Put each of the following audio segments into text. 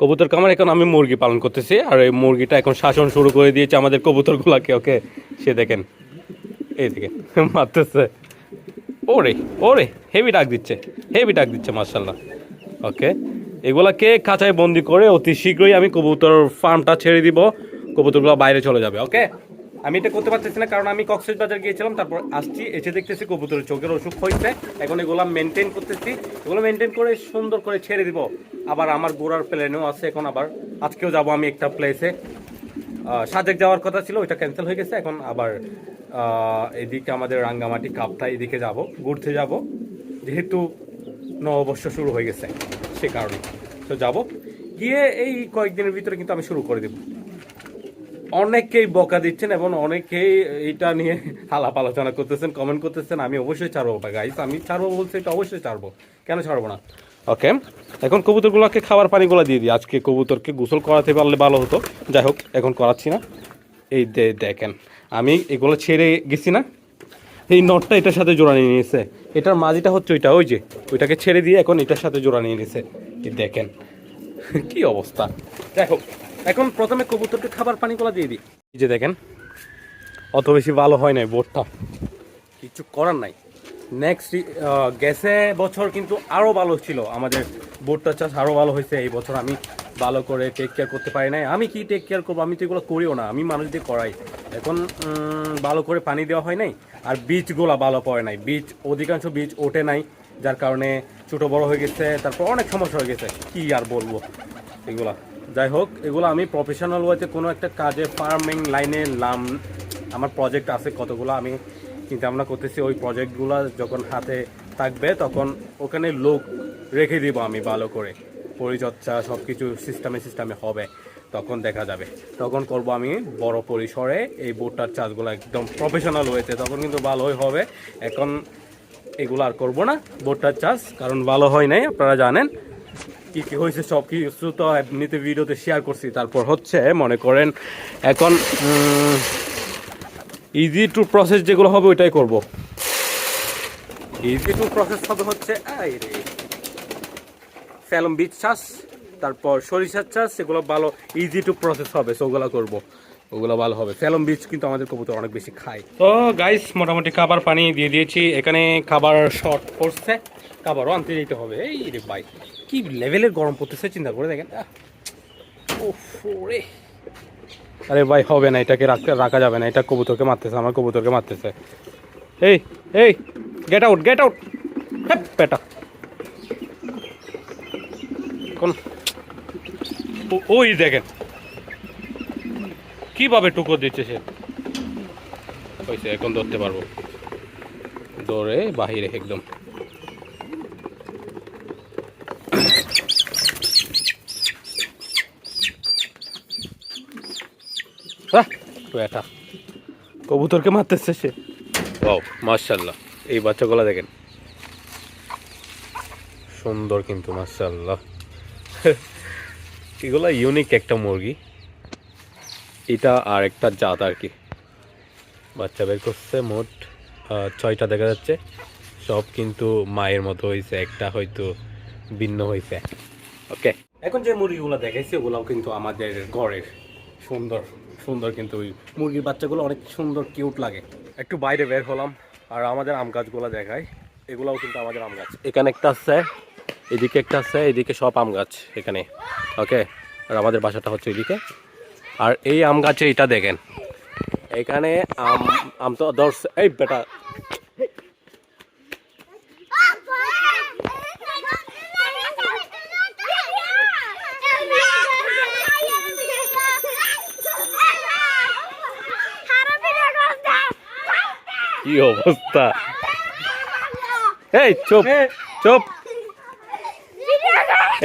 কবুতর কামার এখন আমি মুরগি পালন করতেছি, আর এই মুরগিটা এখন শাসন শুরু করে দিয়েছে আমাদের কবুতরগুলাকে। ওকে, সে দেখেন, এই দেখেন মারতেছে। ওরে ওরে, হেভি ডাক দিচ্ছে, হেভি ডাক দিচ্ছে, মার্শাল্লাহ। ওকে, এগুলাকে খাঁচায় বন্দি করে অতি শীঘ্রই আমি কবুতর ফার্মটা ছেড়ে দিব, কবুতরগুলো বাইরে চলে যাবে। ওকে, আমি এটা করতে পারতেছি না কারণ আমি কক্সবাজার গিয়েছিলাম, তারপর আসছি, এসে দেখতেছি কবুতরের চোখের অসুখ হয়েছে। এখন এগুলো মেনটেন করতেছি, এগুলো মেনটেন করে সুন্দর করে ছেড়ে দিব। আবার আমার ঘোরার প্ল্যানও আছে এখন, আবার আজকেও যাব আমি একটা প্লেসে, সাজেক যাওয়ার কথা ছিল, ওইটা ক্যান্সেল হয়ে গেছে। এখন আবার এদিকে আমাদের রাঙ্গামাটি কাপ্তাই এদিকে যাব, ঘুরতে যাব, যেহেতু নববর্ষ শুরু হয়ে গেছে সে কারণে। তো যাব, গিয়ে এই কয়েকদিনের ভিতরে কিন্তু আমি শুরু করে দেব। অনেকেই বকা দিচ্ছেন এবং অনেকেই এইটা নিয়ে আলাপ আলোচনা করতেছেন, কমেন্ট করতেছেন। আমি অবশ্যই ছাড়বো গাইস, আমি ছাড়বো বলছি, এটা অবশ্যই ছাড়বো, কেন ছাড়বো না। ওকে, এখন কবুতরগুলোকে খাবার পানিগুলো দিয়ে দিই। আজকে কবুতরকে গোসল করাতে পারলে ভালো হতো, যাই হোক এখন করাচ্ছি না। এই দেখেন, আমি এগুলো ছেড়ে গেছি না, এই নটটা এটার সাথে জোড়া নিয়ে নিয়েছে, এটার মাঝিটা হচ্ছে ওইটা, ওই যে ওইটাকে ছেড়ে দিয়ে এখন এটার সাথে জোড়া নিয়ে নিয়েছে। দেখেন কি অবস্থা। যাই হোক, এখন প্রথমে কবুতরকে খাবার পানিগুলো দিয়ে দিই। এই যে দেখেন, অত বেশি ভালো হয় নাই বোটটা, কিছু করার নাই। নেক্সট গেছে বছর কিন্তু আরও ভালো ছিল আমাদের বোটটা, চাষ আরও ভালো হয়েছে। এই বছর আমি ভালো করে টেক কেয়ার করতে পারি নাই। আমি কি টেক কেয়ার করবো, আমি তো এগুলো করিও না, আমি মানুষ দিয়ে করাই। এখন ভালো করে পানি দেওয়া হয় নাই, আর বীজগুলা ভালো পড়ে নাই, বীজ অধিকাংশ বীজ ওঠে নাই, যার কারণে ছোটো বড় হয়ে গেছে, তারপর অনেক সমস্যা হয়ে গেছে, কি আর বলবো এগুলা। যাই হোক, এগুলো আমি প্রফেশনাল ওয়েতে কোনো একটা কাজে ফার্মিং লাইনে নাম, আমার প্রজেক্ট আছে কতগুলো, আমি চিন্তা ভাবনা করতেছি ওই প্রজেক্টগুলো যখন হাতে থাকবে তখন ওখানে লোক রেখে দিব আমি, ভালো করে পরিচর্যা সব কিছু সিস্টেমে হবে, তখন দেখা যাবে, তখন করব আমি বড় পরিসরে এই বোটটার চাষগুলো একদম প্রফেশনাল ওয়েতে, তখন কিন্তু ভালোই হবে। এখন এগুলো আর করবো না বোটটার চাষ, কারণ ভালো হয় নাই, আপনারা জানেন কি কি হয়েছে, সব কিছু তো এমনিতে ভিডিওতে শেয়ার করছি। তারপর হচ্ছে মনে করেন এখন ইজি টু প্রসেস যেগুলো হবে ওইটাই করব। ইজি টু প্রসেস হবে হচ্ছে ফেলম বীজ চাষ, তারপর সরিষার চাষ, সেগুলো ভালো ইজি টু প্রসেস হবে, সেগুলো করবো, ওগুলো ভালো হবে। ফেলম বীজ কিন্তু আমাদের কবুতর অনেক বেশি খায়। তো গাইস, মোটামুটি খাবার পানি দিয়ে দিয়েছি, এখানে খাবার শর্ট পড়ছে, খাবারও আনতে যেতে হবে। এই রে ভাই, কি লেভেলের গরম পড়তেছে চিন্তা করে দেখেন। ওরে আরে ভাই, হবে না, এটাকে রাখা যাবে না, এটা কবুতরকে মারতেছে, আমার কবুতরকে মারতেছে। এই এই, গেট আউট, গেট আউট, হ্যাঁ পেটা। কোন ওই দেখেন কিভাবে টুকরো দিচ্ছে সে, হয়েছে, এখন ধরতে পারবো, দৌড়ে বাহিরে একদম। এটা কবুতরকে মারতেছে সে। ওয়াও, মাশাআল্লাহ, এই বাচ্চাগুলো দেখেন সুন্দর কিন্তু, মাশাআল্লাহ। এগুলা ইউনিক একটা মুরগি, এটা আর একটা জাত আর কি। বাচ্চা বের করছে, মোট 6টা দেখা যাচ্ছে, সব কিন্তু মায়ের মতো হয়েছে, একটা হয়তো ভিন্ন হয়েছে। ওকে, এখন যে মুরগিগুলো দেখাইছে ওগুলাও কিন্তু আমাদের ঘরের সুন্দর সুন্দর, কিন্তু ওই মুরগির বাচ্চাগুলো অনেক সুন্দর কিউট লাগে। একটু বাইরে বের হলাম, আর আমাদের আম গাছগুলো দেখাই, এগুলাও কিন্তু আমাদের আম গাছ। এখানে একটা আছে, এদিকে একটা আছে, এদিকে সব আম গাছ এখানে। ওকে, আর আমাদের বাসাটা হচ্ছে এদিকে। আর এই আম গাছে এটা দেখেন, এখানে আম তো ধরছে, এই বেটা কি অবস্থা। এই চুপ চুপ,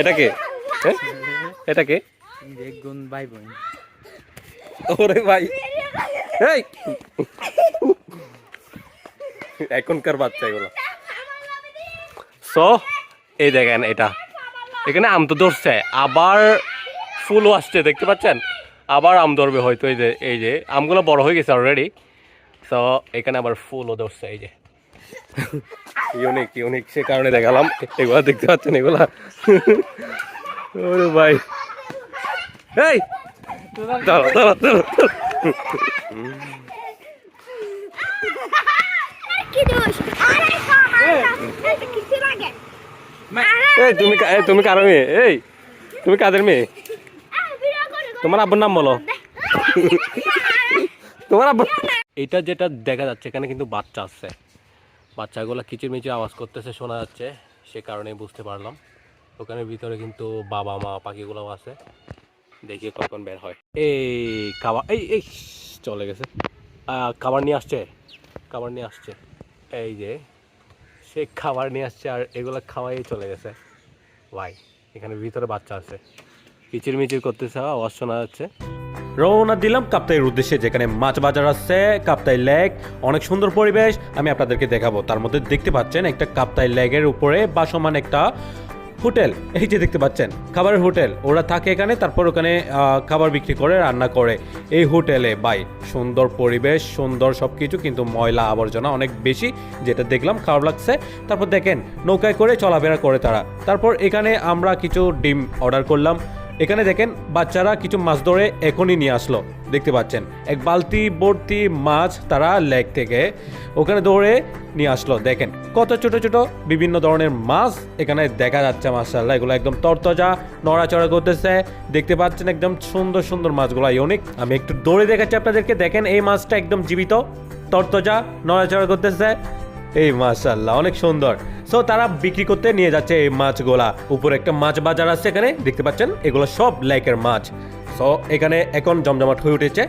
এটাকে এটাকে ভাই বোন, ওরে ভাই, এই এখনকার বাচ্চা এগুলো। সো এই দেখেন, এটা এখানে আম তো ধরছে, আবার ফুলও আসছে, দেখতে পাচ্ছেন, আবার আম ধরবে হয়তো। এই যে আমগুলো বড় হয়ে গেছে অলরেডি, তো এখানে আবার ফুলও ধরছে, এই যে ইউনিক ইউনিক, সে কারণে দেখালাম। এগুলা দেখতে পাচ্ছেন, এগুলা ওরে ভাই এই চলো চলো চলো কি দোষ আরে খাওয়া কিছু লাগে এই তুমি কার মেয়ে? এই তুমি কাদের মেয়ে? তোমার আব্বুর নাম বলো। তোমার আব্বু। এটা যেটা দেখা যাচ্ছে এখানে কিন্তু বাচ্চা আছে, বাচ্চাগুলো কিচিরমিচির আওয়াজ করতেছে শোনা যাচ্ছে, সে কারণে বুঝতে পারলাম। ওখানে ভিতরে কিন্তু বাবা মা পাখিগুলোও আছে, দেখি কখন বের হয়। এই খাবার এই এই চলে গেছে, খাবার নিয়ে আসছে, খাবার নিয়ে আসছে, এই যে সে খাবার নিয়ে আসছে আর এগুলো খাওয়াই চলে গেছে। ভাই এখানে ভিতরে বাচ্চা আছে, কিচিরমিচির করতেছে, আওয়াজ শোনা যাচ্ছে। রওনা দিলাম কাপ্তাইয়ের উদ্দেশ্যে, যেখানে মাছ বাজার আছে, কাপ্তাই লেক, অনেক সুন্দর পরিবেশ আমি আপনাদেরকে দেখাবো। তার মধ্যে দেখতে পাচ্ছেন একটা কাপ্তাই লেকের উপরে বাসমান একটা হোটেল, এই যে দেখতে পাচ্ছেন খাবারের হোটেল, ওরা থাকে এখানে, তারপর ওখানে খাবার বিক্রি করে, রান্না করে এই হোটেলে। ভাই সুন্দর পরিবেশ, সুন্দর সব কিছু, কিন্তু ময়লা আবর্জনা অনেক বেশি, যেটা দেখলাম খারাপ লাগছে। তারপর দেখেন নৌকায় করে চলাফেরা করে তারা। তারপর এখানে আমরা কিছু ডিম অর্ডার করলাম। এখানে দেখেন বাচ্চারা কিছু মাছ ধরে এখনই নিয়ে আসলো, দেখতে পাচ্ছেন এক বালতি ভর্তি মাছ তারা লেক থেকে ওখানে দৌড়ে নিয়ে আসলো। দেখেন কত ছোট ছোট বিভিন্ন ধরনের মাছ এখানে দেখা যাচ্ছে, মাশাআল্লাহ এগুলো একদম তরতাজা, নড়াচড়া করতেছে, দেখতে পাচ্ছেন একদম সুন্দর সুন্দর মাছগুলো ইউনিক। আমি একটু দৌড়ে দেখাচ্ছি আপনাদেরকে, দেখেন এই মাছটা একদম জীবিত, তরতাজা, নড়াচড়া করতেছে, এই মাশাআল্লাহ অনেক সুন্দর। সো তারা বিক্রি করতে নিয়ে যাচ্ছে এই মাছগুলা। উপরে একটা মাছ বাজার আছে এখানে, দেখতে পাচ্ছেন এগুলো সব লেকের মাছ। সো এখানে এখন জমজমাট হয়ে উঠেছে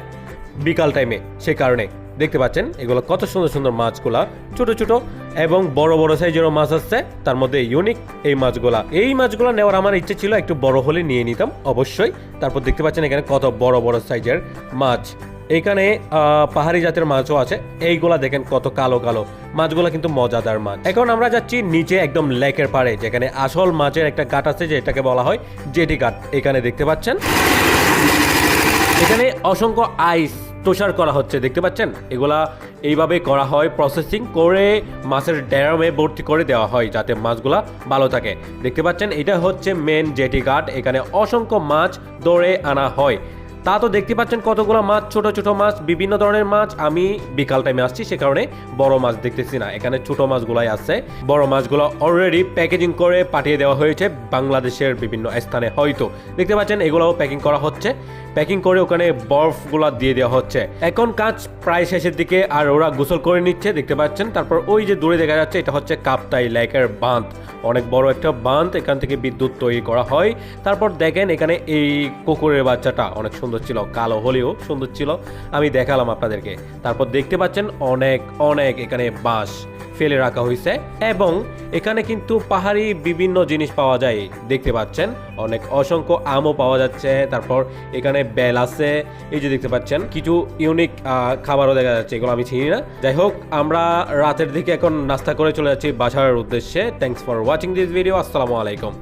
বিকাল টাইমে, সে কারণে দেখতে পাচ্ছেন এগুলো কত সুন্দর সুন্দর মাছগুলা, ছোট ছোট এবং বড় বড় সাইজেরও মাছ আছে, তার মধ্যে ইউনিক এই মাছগুলা। এই মাছগুলো নেওয়ার আমার ইচ্ছে ছিল, একটু বড় হলে নিয়ে নিতাম অবশ্যই। তারপর দেখতে পাচ্ছেন এখানে কত বড় বড় সাইজের মাছ। এখানে পাহাড়ি জাতের মাছও আছে, এইগুলা দেখেন কত কালো কালো মাছগুলা, কিন্তু মজাদার মাছ। এখন আমরা যাচ্ছি নিচে একদম লেকের পাড়ে, যেখানে আসল মাছের একটা ঘাট আছে, যেটাকে বলা হয় জেটি ঘাট। এখানে দেখতে পাচ্ছেন এখানে অসংখ্য আইস তুষার করা হচ্ছে, দেখতে পাচ্ছেন এগুলা এইভাবে করা হয়, প্রসেসিং করে মাছের ড্যামে ভর্তি করে দেওয়া হয় যাতে মাছগুলা ভালো থাকে। দেখতে পাচ্ছেন এটা হচ্ছে মেন জেটি ঘাট, এখানে অসংখ্য মাছ ধরে আনা হয়। তা তো দেখতে পাচ্ছেন কতগুলো মাছ, ছোট ছোট মাছ, বিভিন্ন ধরনের মাছ। আমি বিকাল টাইমে আসছি, সে কারণে বড় মাছ দেখতেছি না, এখানে ছোট মাছগুলাই আছে। বড় মাছগুলো অলরেডি প্যাকেজিং করে পাঠিয়ে দেওয়া হয়েছে বাংলাদেশের বিভিন্ন স্থানে, হয়তো দেখতে পাচ্ছেন এগুলোও প্যাকিং করা হচ্ছে, প্যাকিং করে ওখানে বরফগুলো দিয়ে দেওয়া হচ্ছে। এখন কাজ প্রায় শেষের দিকে, আর ওরা গোসল করে নিচ্ছে, দেখতে পাচ্ছেন। তারপর ওই যে দূরে দেখা যাচ্ছে এটা হচ্ছে কাপ্তাই লেকের বাঁধ, অনেক বড় একটা বাঁধ, এখান থেকে বিদ্যুৎ তৈরি করা হয়। তারপর দেখেন এখানে এই কুকুরের বাচ্চাটা অনেক সুন্দর ছিল, কালো হলেও সুন্দর ছিল, আমি দেখালাম আপনাদেরকে। তারপর দেখতে পাচ্ছেন অনেক অনেক এখানে বাঁশ ফেলে রাখা হয়েছে, এবং এখানে কিন্তু পাহাড়ি বিভিন্ন জিনিস পাওয়া যায়, দেখতে পাচ্ছেন অনেক অসংখ্য আমও পাওয়া যাচ্ছে। তারপর এখানে বেল আছে, এই যে দেখতে পাচ্ছেন কিছু ইউনিক খাবারও দেখা যাচ্ছে, এগুলো আমি চিনি না। যাই হোক, আমরা রাতের দিকে এখন নাস্তা করে চলে যাচ্ছি বাসার উদ্দেশ্যে। Thanks for watching this video. আসসালামু আলাইকুম।